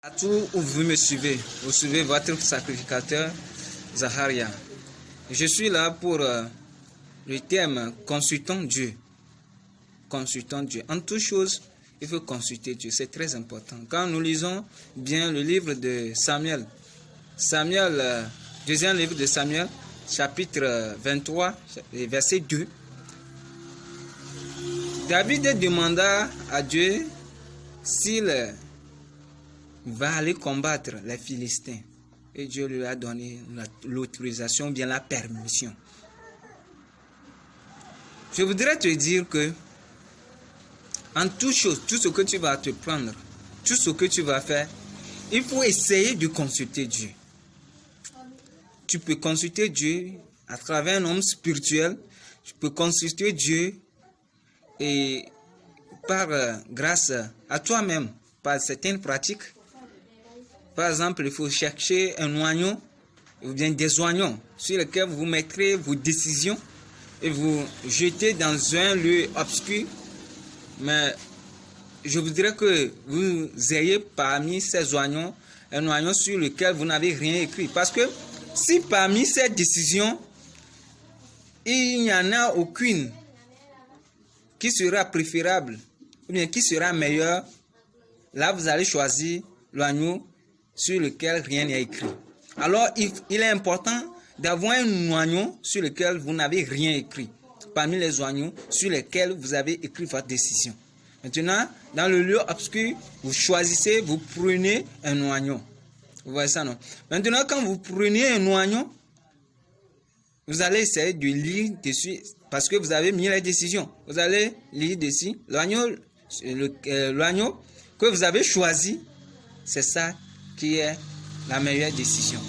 À tout où vous me suivez, vous suivez votre sacrificateur Zacharia. Je suis là pour le thème consultons Dieu. Consultons Dieu. En toute chose, il faut consulter Dieu. C'est très important. Quand nous lisons bien le livre de Samuel, deuxième livre de Samuel, chapitre 23, verset 2, David demanda à Dieu s'il va aller combattre les Philistins. Et Dieu lui a donné l'autorisation, bien la permission. Je voudrais te dire que en toute chose, tout ce que tu vas te prendre, tout ce que tu vas faire, il faut essayer de consulter Dieu. Tu peux consulter Dieu à travers un homme spirituel. Tu peux consulter Dieu et par grâce à toi-même, par certaines pratiques. Par exemple, il faut chercher un oignon ou bien des oignons sur lesquels vous mettrez vos décisions et vous jetez dans un lieu obscur. Mais je voudrais que vous ayez parmi ces oignons un oignon sur lequel vous n'avez rien écrit. Parce que si parmi ces décisions, il n'y en a aucune qui sera préférable ou bien qui sera meilleure, là vous allez choisir l'oignon sur lequel rien n'est écrit. Alors, il est important d'avoir un oignon sur lequel vous n'avez rien écrit, parmi les oignons sur lesquels vous avez écrit votre décision. Maintenant, dans le lieu obscur, vous choisissez, vous prenez un oignon. Vous voyez ça, non? Maintenant, quand vous prenez un oignon, vous allez essayer de lire dessus, parce que vous avez mis les décisions. Vous allez lire dessus. L'oignon que vous avez choisi, c'est ça qui est la meilleure décision.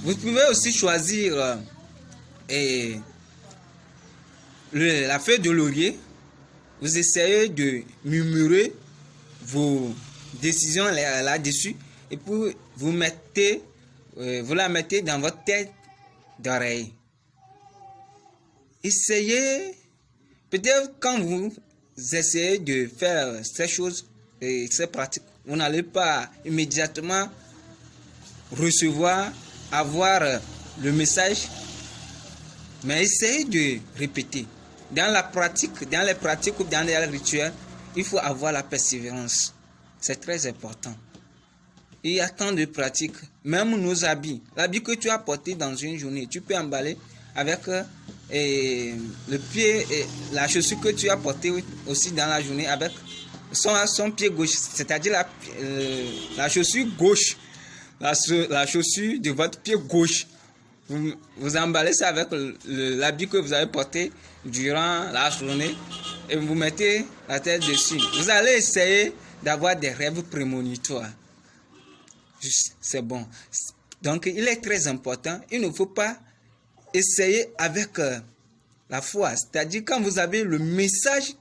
Vous pouvez aussi choisir la feuille de laurier. Vous essayez de murmurer vos décisions là-dessus et puis vous la mettez dans votre tête d'oreille. Essayez, peut-être quand vous essayez de faire ces choses et ces pratiques, vous n'allez pas immédiatement avoir le message, mais essayez de répéter. Dans les pratiques ou dans les rituels, il faut avoir la persévérance. C'est très important. Il y a tant de pratiques, même nos habits. L'habit que tu as porté dans une journée, tu peux emballer avec le pied et la chaussure que tu as portée aussi dans la journée avec son pied gauche, c'est-à-dire la chaussure gauche, la chaussure de votre pied gauche. Vous emballez ça avec l'habit que vous avez porté durant la journée et vous mettez la tête dessus. Vous allez essayer d'avoir des rêves prémonitoires. C'est bon. Donc, il est très important. Il ne faut pas essayer avec la foi. C'est-à-dire quand vous avez le message,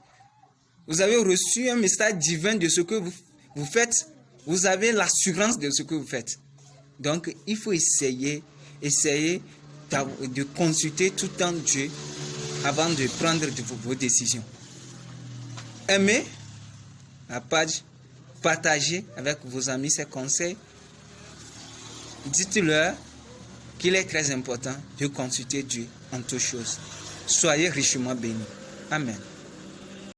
vous avez reçu un message divin de ce que vous faites, vous avez l'assurance de ce que vous faites. Donc, il faut essayer de consulter tout le temps Dieu avant de prendre vos décisions. Aimez la page, partagez avec vos amis ces conseils. Dites-leur qu'il est très important de consulter Dieu en toutes choses. Soyez richement bénis. Amen.